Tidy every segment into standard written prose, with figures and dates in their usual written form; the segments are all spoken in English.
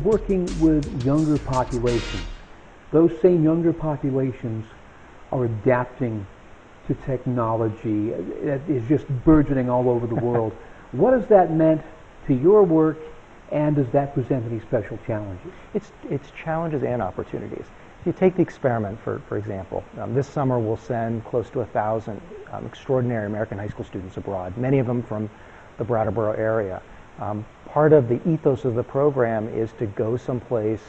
working with younger populations. Those same younger populations are adapting to technology that is just burgeoning all over the world. What has that meant to your work, and does that present any special challenges? It's challenges and opportunities. If you take the experiment, for example, this summer we'll send close to 1,000 extraordinary American high school students abroad, many of them from the Brattleboro area. Part of the ethos of the program is to go someplace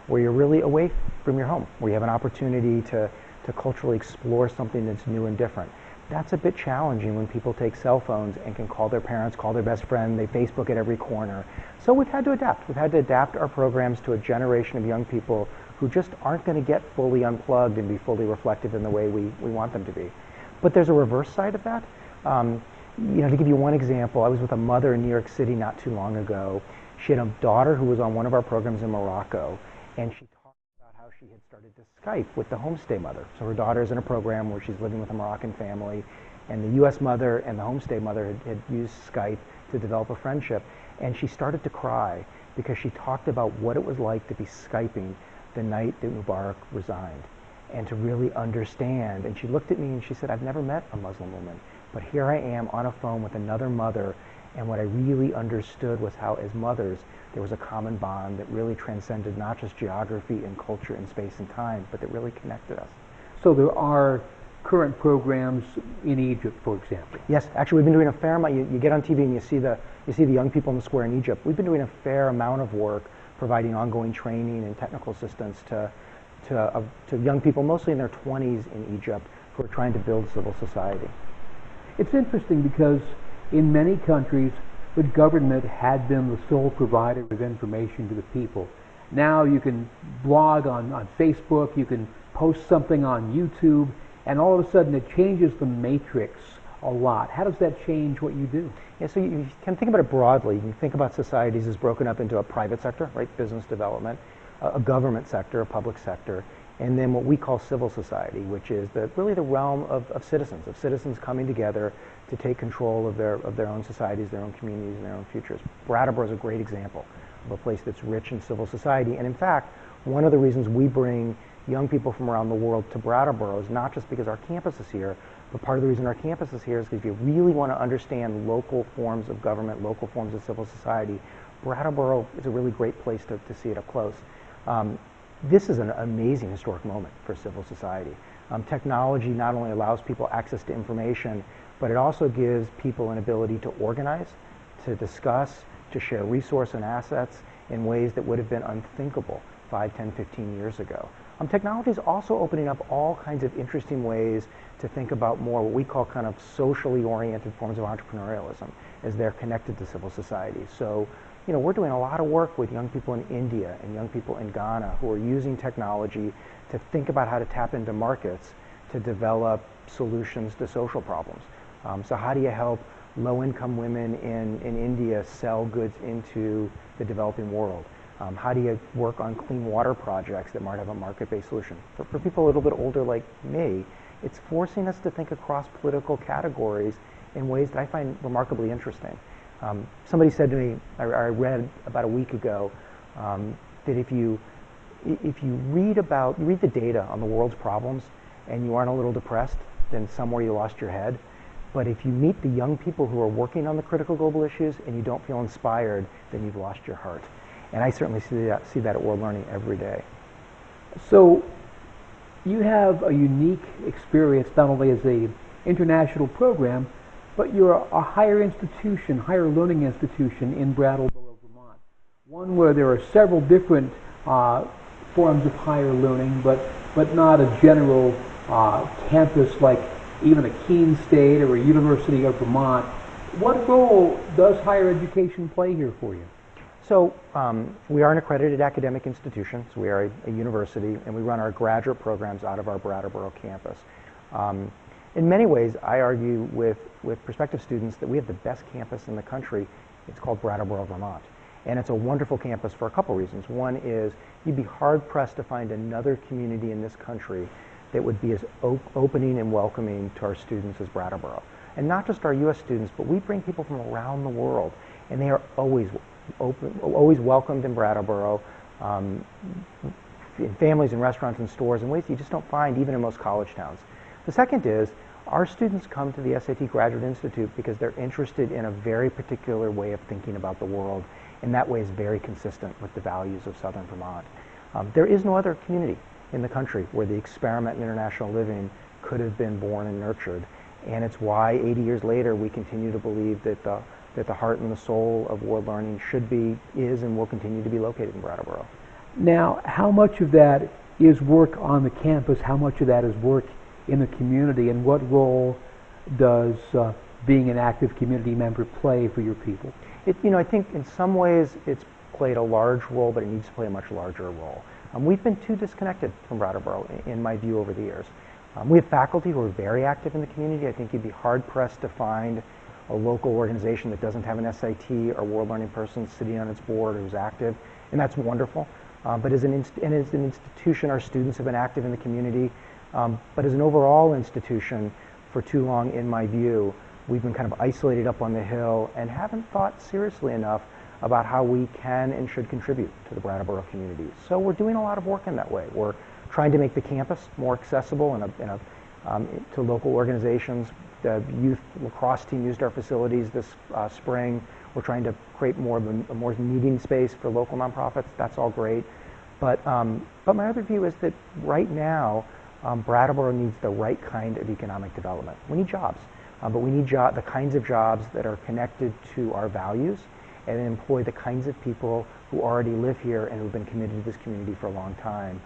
where you're really away from your home, where you have an opportunity to culturally explore something that's new and different. That's a bit challenging when people take cell phones and can call their parents, call their best friend, they Facebook at every corner. So we've had to adapt. We've had to adapt our programs to a generation of young people who just aren't going to get fully unplugged and be fully reflective in the way we want them to be. But there's a reverse side of that. To give you one example, I was with a mother in New York City not too long ago. She had a daughter who was on one of our programs in Morocco, and she talked about how she had started to Skype with the homestay mother. So her daughter's in a program where she's living with a Moroccan family, and the U.S. mother and the homestay mother had used Skype to develop a friendship. And she started to cry because she talked about what it was like to be Skyping the night that Mubarak resigned, and to really understand. And she looked at me and she said, "I've never met a Muslim woman, but here I am on a phone with another mother, and what I really understood was how, as mothers, there was a common bond that really transcended not just geography and culture and space and time, but that really connected us." So there are current programs in Egypt, for example. Yes, actually we've been doing a fair amount. You get on TV and you see the young people in the square in Egypt. We've been doing a fair amount of work providing ongoing training and technical assistance to young people, mostly in their 20s in Egypt, who are trying to build civil society. It's interesting because in many countries, the government had been the sole provider of information to the people. Now you can blog on Facebook, you can post something on YouTube, and all of a sudden it changes the matrix a lot. How does that change what you do? Yeah, so you can think about it broadly. You can think about societies as broken up into a private sector, right, business development, a government sector, a public sector, and then what we call civil society, which is really the realm of citizens coming together to take control of their own societies, their own communities, and their own futures. Brattleboro is a great example of a place that's rich in civil society. And in fact, one of the reasons we bring young people from around the world to Brattleboro is not just because our campus is here, but part of the reason our campus is here is because if you really want to understand local forms of government, local forms of civil society, Brattleboro is a really great place to see it up close. This is an amazing historic moment for civil society. Technology not only allows people access to information, but it also gives people an ability to organize, to discuss, to share resource and assets in ways that would have been unthinkable 5, 10, 15 years ago. Technology is also opening up all kinds of interesting ways to think about more what we call kind of socially oriented forms of entrepreneurialism as they're connected to civil society. So, we're doing a lot of work with young people in India and young people in Ghana who are using technology to think about how to tap into markets to develop solutions to social problems. So how do you help low-income women in India sell goods into the developing world? How do you work on clean water projects that might have a market-based solution? For people a little bit older like me, it's forcing us to think across political categories in ways that I find remarkably interesting. Somebody said to me, I read about a week ago, that if you read the data on the world's problems and you aren't a little depressed, then somewhere you lost your head. But if you meet the young people who are working on the critical global issues and you don't feel inspired, then you've lost your heart. And I certainly see that at World Learning every day. So you have a unique experience not only as an international program, but you're a higher learning institution in Brattleboro, Vermont. One where there are several different forms of higher learning, but not a general campus like even a Keene State or a University of Vermont. What role does higher education play here for you? So we are an accredited academic institution, so we are a university, and we run our graduate programs out of our Brattleboro campus. In many ways, I argue with prospective students that we have the best campus in the country. It's called Brattleboro, Vermont. And it's a wonderful campus for a couple reasons. One is you'd be hard-pressed to find another community in this country that would be as opening and welcoming to our students as Brattleboro. And not just our U.S. students, but we bring people from around the world, and they are always welcomed in Brattleboro. um, in families and restaurants and stores in ways you just don't find even in most college towns. The second is our students come to the SAT Graduate Institute because they're interested in a very particular way of thinking about the world, and that way is very consistent with the values of Southern Vermont. There is no other community in the country where the experiment in international living could have been born and nurtured, and it's why 80 years later we continue to believe that the heart and the soul of world learning should be, is, and will continue to be located in Brattleboro. Now, how much of that is work on the campus? How much of that is work in the community? And what role does being an active community member play for your people? I think in some ways it's played a large role, but it needs to play a much larger role. We've been too disconnected from Brattleboro, in my view, over the years. We have faculty who are very active in the community. I think you'd be hard-pressed to find a local organization that doesn't have an SAT or world learning person sitting on its board who's active, and that's wonderful. But as an institution, our students have been active in the community. But as an overall institution, for too long, in my view, we've been kind of isolated up on the hill and haven't thought seriously enough about how we can and should contribute to the Brattleboro community. So we're doing a lot of work in that way. We're trying to make the campus more accessible to local organizations. The youth lacrosse team used our facilities this spring. We're trying to create more meeting space for local nonprofits. That's all great. But my other view is that right now, Brattleboro needs the right kind of economic development. We need jobs, but we need the kinds of jobs that are connected to our values and employ the kinds of people who already live here and who've been committed to this community for a long time.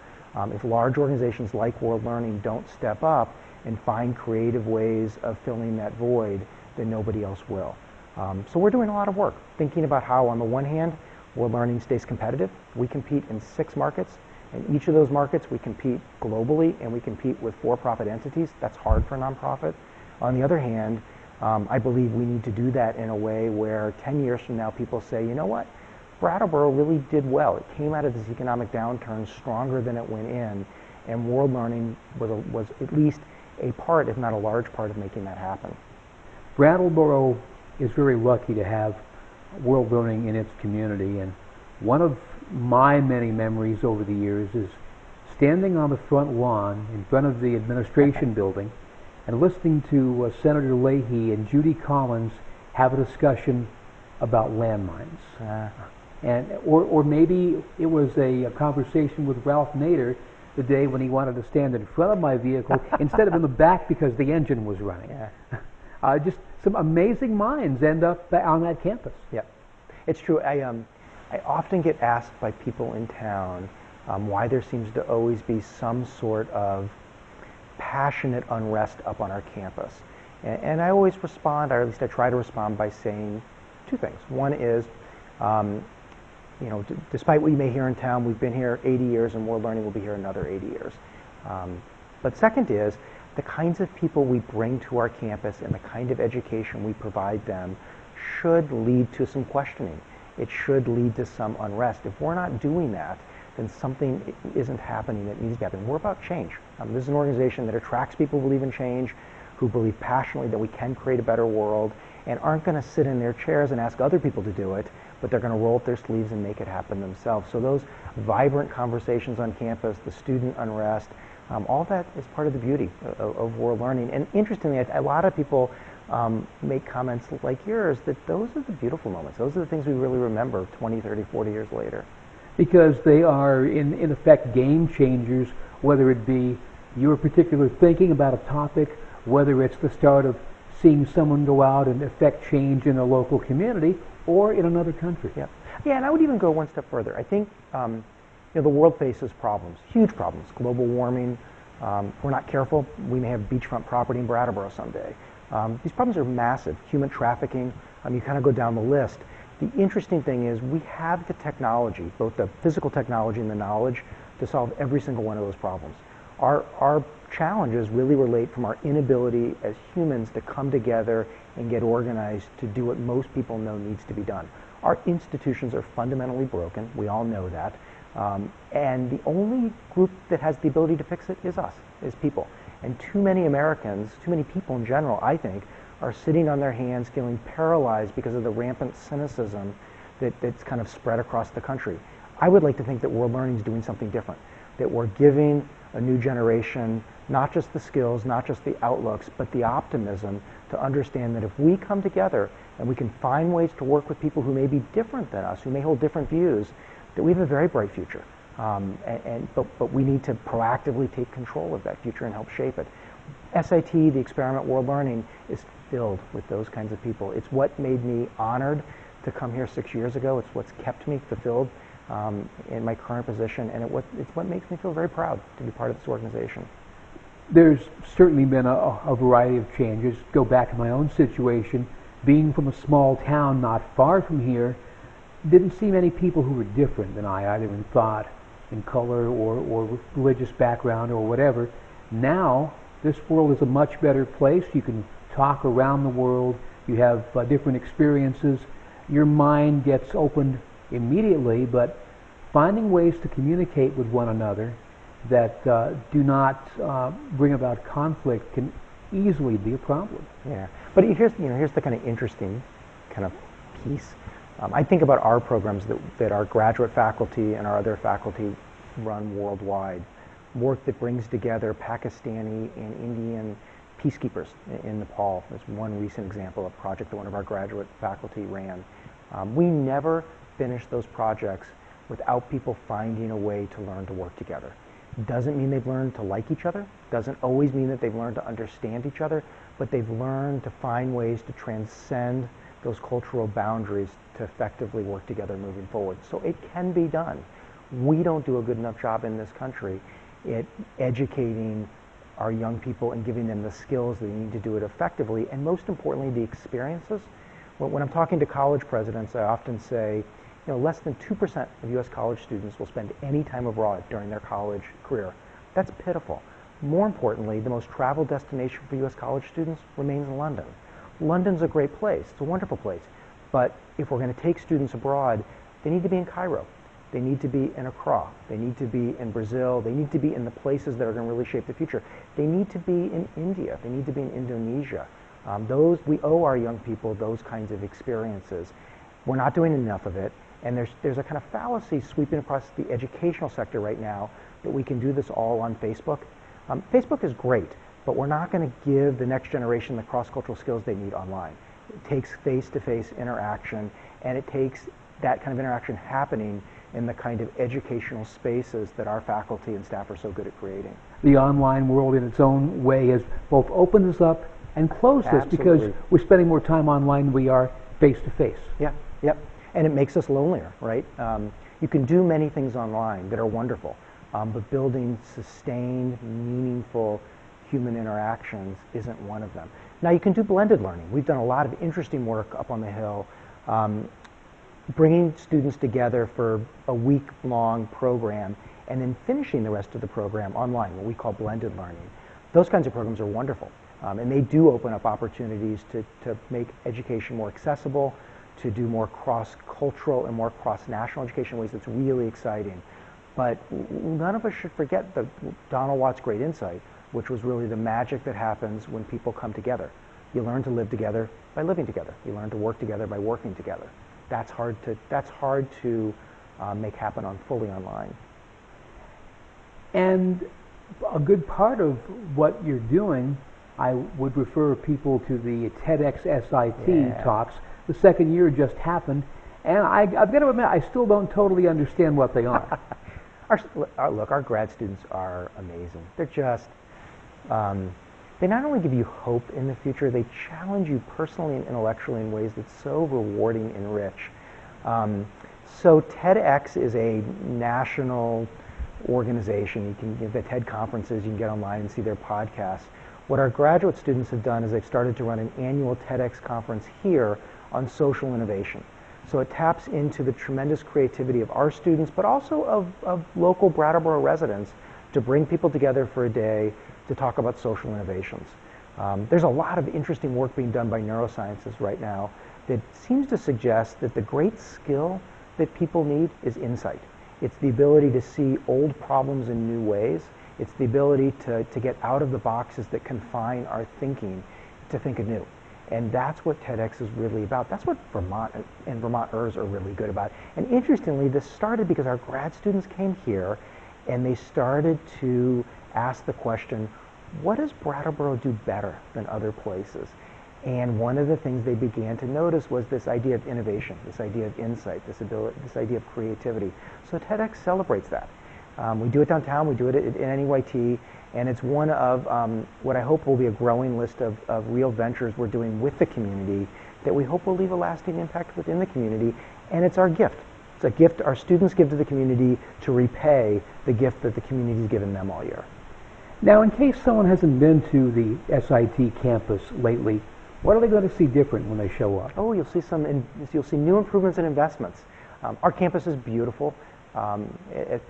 If large organizations like World Learning don't step up and find creative ways of filling that void, then nobody else will. So we're doing a lot of work, thinking about how, on the one hand, World Learning stays competitive. We compete in 6 markets. In each of those markets, we compete globally, and we compete with for-profit entities. That's hard for a nonprofit. On the other hand, I believe we need to do that in a way where 10 years from now, people say, you know what? Brattleboro really did well. It came out of this economic downturn stronger than it went in, and World Learning was at least a part, if not a large part, of making that happen. Brattleboro is very lucky to have World Learning in its community, and one of my many memories over the years is standing on the front lawn in front of the administration building and listening to Senator Leahy and Judy Collins have a discussion about landmines. Or maybe it was a conversation with Ralph Nader the day when he wanted to stand in front of my vehicle instead of in the back because the engine was running. Just some amazing minds end up on that campus. Yeah, it's true. I often get asked by people in town why there seems to always be some sort of passionate unrest up on our campus. And I always respond, or at least I try to respond, by saying 2 things. One is, despite what you may hear in town, we've been here 80 years and World Learning will be here another 80 years. But second is, the kinds of people we bring to our campus and the kind of education we provide them should lead to some questioning. It should lead to some unrest. If we're not doing that, then something isn't happening that needs to happen. We're about change. This is an organization that attracts people who believe in change, who believe passionately that we can create a better world, and aren't going to sit in their chairs and ask other people to do it, but they're going to roll up their sleeves and make it happen themselves. So those vibrant conversations on campus, the student unrest, all that is part of the beauty of World Learning. And interestingly, a lot of people make comments like yours that those are the beautiful moments. Those are the things we really remember 20, 30, 40 years later. Because they are, in effect, game changers, whether it be your particular thinking about a topic, whether it's the start of seeing someone go out and affect change in a local community or in another country. Yeah, and I would even go one step further. I think the world faces problems, huge problems. Global warming. If we're not careful, we may have beachfront property in Brattleboro someday. These problems are massive. Human trafficking. You kind of go down the list. The interesting thing is we have the technology, both the physical technology and the knowledge, to solve every single one of those problems. Our challenges really relate from our inability as humans to come together and get organized to do what most people know needs to be done. Our institutions are fundamentally broken. We all know that. And the only group that has the ability to fix it is us, is people. And too many Americans, too many people in general, I think, are sitting on their hands feeling paralyzed because of the rampant cynicism that's kind of spread across the country. I would like to think that world learning is doing something different, that we're giving a new generation not just the skills, not just the outlooks, but the optimism to understand that if we come together and we can find ways to work with people who may be different than us, who may hold different views, that we have a very bright future. But we need to proactively take control of that future and help shape it. SIT, the experiment World Learning, is filled with those kinds of people. It's what made me honored to come here 6 years ago. It's what's kept me fulfilled in my current position, and it's what makes me feel very proud to be part of this organization. There's certainly been a variety of changes. Go back to my own situation. Being from a small town not far from here, didn't see many people who were different than I, either in thought, in color, or religious background, or whatever. Now, this world is a much better place. You can talk around the world. You have different experiences. Your mind gets opened immediately, but finding ways to communicate with one another that do not bring about conflict can easily be a problem. Yeah, but here's the kind of interesting kind of piece. I think about our programs that our graduate faculty and our other faculty run worldwide, work that brings together Pakistani and Indian peacekeepers in Nepal. That's one recent example of a project that one of our graduate faculty ran. We never finish those projects without people finding a way to learn to work together. Doesn't mean they've learned to like each other, doesn't always mean that they've learned to understand each other, but they've learned to find ways to transcend those cultural boundaries to effectively work together moving forward. So it can be done. We don't do a good enough job in this country at educating our young people and giving them the skills they need to do it effectively, and most importantly, the experiences. When I'm talking to college presidents, I often say, less than 2% of U.S. college students will spend any time abroad during their college career. That's pitiful. More importantly, the most traveled destination for U.S. college students remains London. London's a great place. It's a wonderful place. But if we're going to take students abroad, they need to be in Cairo. They need to be in Accra. They need to be in Brazil. They need to be in the places that are going to really shape the future. They need to be in India. They need to be in Indonesia. We owe our young people those kinds of experiences. We're not doing enough of it. And there's a kind of fallacy sweeping across the educational sector right now that we can do this all on Facebook. Facebook is great, but we're not going to give the next generation the cross-cultural skills they need online. It takes face-to-face interaction, and it takes that kind of interaction happening in the kind of educational spaces that our faculty and staff are so good at creating. The online world in its own way has both opened us up and closed us because we're spending more time online than we are face-to-face. Yeah, yep. And it makes us lonelier, right? You can do many things online that are wonderful, but building sustained, meaningful human interactions isn't one of them. Now, you can do blended learning. We've done a lot of interesting work up on the Hill, bringing students together for a week-long program and then finishing the rest of the program online, what we call blended learning. Those kinds of programs are wonderful, and they do open up opportunities to make education more accessible, to do more cross-cultural and more cross-national education in ways that's really exciting. But none of us should forget Donald Watt's great insight, which was really the magic that happens when people come together. You learn to live together by living together. You learn to work together by working together. That's hard to make happen fully online. And a good part of what you're doing, I would refer people to the TEDx SIT talks. The second year just happened, and I've got to admit, I still don't totally understand what they are. Our grad students are amazing. They're just, they not only give you hope in the future, they challenge you personally and intellectually in ways that's so rewarding and rich. So TEDx is a national organization. You can get the TED conferences, you can get online and see their podcasts. What our graduate students have done is they've started to run an annual TEDx conference here on social innovation. So it taps into the tremendous creativity of our students, but also of local Brattleboro residents to bring people together for a day to talk about social innovations. There's a lot of interesting work being done by neurosciences right now that seems to suggest that the great skill that people need is insight. It's the ability to see old problems in new ways. It's the ability to get out of the boxes that confine our thinking to think anew. And that's what TEDx is really about. That's what Vermont and Vermonters are really good about. And interestingly, this started because our grad students came here and they started to ask the question, what does Brattleboro do better than other places? And one of the things they began to notice was this idea of innovation, this idea of insight, this idea of creativity. So TEDx celebrates that. We do it downtown, we do it in NEYT, and it's one of what I hope will be a growing list of real ventures we're doing with the community that we hope will leave a lasting impact within the community, and it's our gift. It's a gift our students give to the community to repay the gift that the community has given them all year. Now, in case someone hasn't been to the SIT campus lately, what are they going to see different when they show up? Oh, you'll see new improvements and investments. Our campus is beautiful. As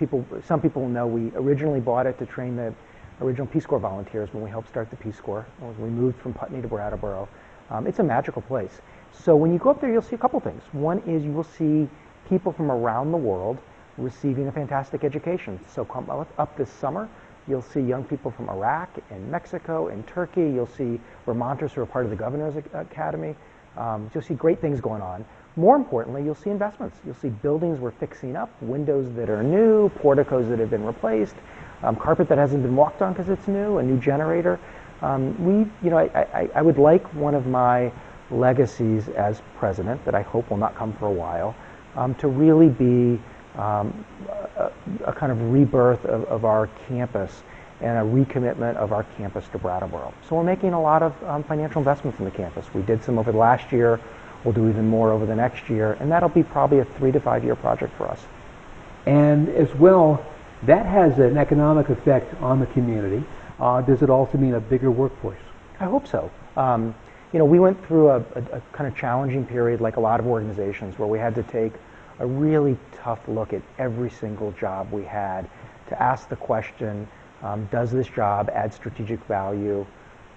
some people know, we originally bought it to train the original Peace Corps volunteers when we helped start the Peace Corps. We moved from Putney to Brattleboro. It's a magical place. So when you go up there, you'll see a couple things. One is you will see people from around the world receiving a fantastic education. So come up this summer, you'll see young people from Iraq and Mexico and Turkey. You'll see Vermonters who are part of the Governor's Academy. You'll see great things going on. More importantly, you'll see investments. You'll see buildings we're fixing up, windows that are new, porticos that have been replaced, carpet that hasn't been walked on because it's new, a new generator. I would like one of my legacies as president, that I hope will not come for a while, to really be a kind of rebirth of our campus and a recommitment of our campus to Brattleboro. So we're making a lot of financial investments in the campus. We did some over the last year. We'll do even more over the next year, and that'll be probably a 3 to 5 year project for us. And as well, that has an economic effect on the community. Does it also mean a bigger workforce? I hope so. We went through a kind of challenging period, like a lot of organizations, where we had to take a really tough look at every single job we had to ask the question, does this job add strategic value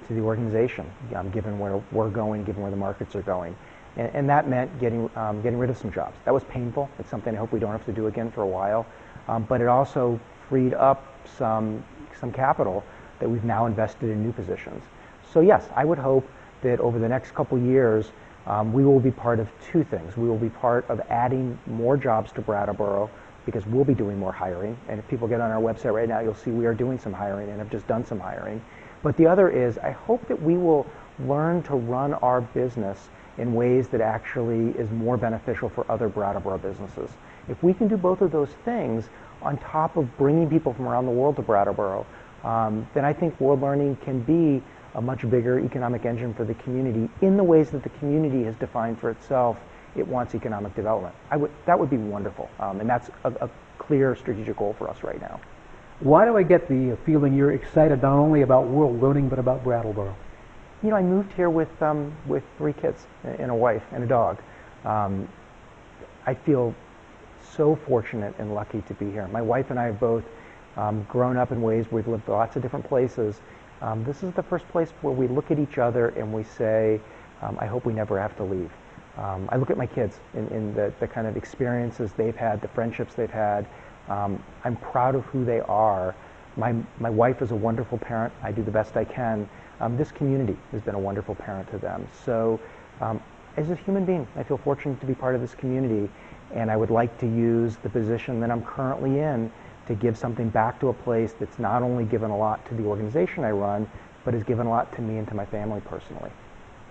to the organization, given where we're going, given where the markets are going? And that meant getting rid of some jobs. That was painful. It's something I hope we don't have to do again for a while. But it also freed up some capital that we've now invested in new positions. So yes, I would hope that over the next couple years, we will be part of two things. We will be part of adding more jobs to Brattleboro because we'll be doing more hiring. And if people get on our website right now, you'll see we are doing some hiring and have just done some hiring. But the other is, I hope that we will learn to run our business in ways that actually is more beneficial for other Brattleboro businesses. If we can do both of those things on top of bringing people from around the world to Brattleboro, then I think world learning can be a much bigger economic engine for the community in the ways that the community has defined for itself it wants economic development. That would be wonderful, and that's a clear strategic goal for us right now. Why do I get the feeling you're excited not only about world learning but about Brattleboro? I moved here with 3 kids and a wife and a dog. I feel so fortunate and lucky to be here. My wife and I have both grown up in ways we've lived lots of different places. This is the first place where we look at each other and we say, I hope we never have to leave. I look at my kids in the kind of experiences they've had, the friendships they've had. I'm proud of who they are. My wife is a wonderful parent. I do the best I can. This community has been a wonderful parent to them. So as a human being, I feel fortunate to be part of this community, and I would like to use the position that I'm currently in to give something back to a place that's not only given a lot to the organization I run, but has given a lot to me and to my family personally.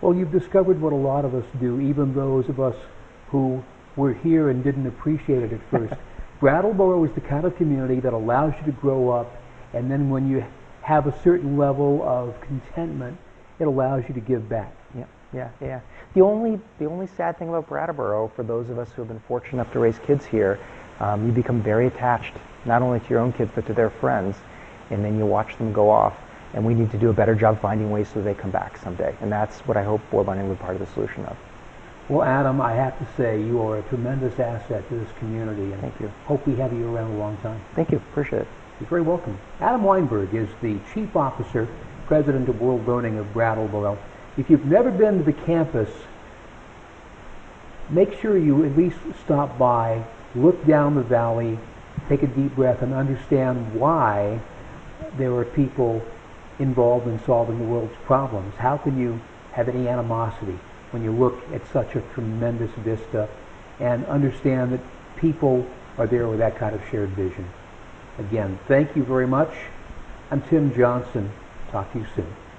Well, you've discovered what a lot of us do, even those of us who were here and didn't appreciate it at first. Brattleboro is the kind of community that allows you to grow up, and then when you have a certain level of contentment, it allows you to give back. Yeah. The only sad thing about Brattleboro, for those of us who have been fortunate enough to raise kids here, you become very attached, not only to your own kids, but to their friends, and then you watch them go off. And we need to do a better job finding ways so they come back someday. And that's what I hope World Learning will be part of the solution of. Well, Adam, I have to say you are a tremendous asset to this community, and thank you. Hope we have you around a long time. Thank you. Appreciate it. You're very welcome. Adam Weinberg is the Chief Officer, President of World Learning of Brattleboro. If you've never been to the campus, make sure you at least stop by, look down the valley, take a deep breath, and understand why there are people involved in solving the world's problems. How can you have any animosity when you look at such a tremendous vista and understand that people are there with that kind of shared vision. Again, thank you very much. I'm Tim Johnson. Talk to you soon.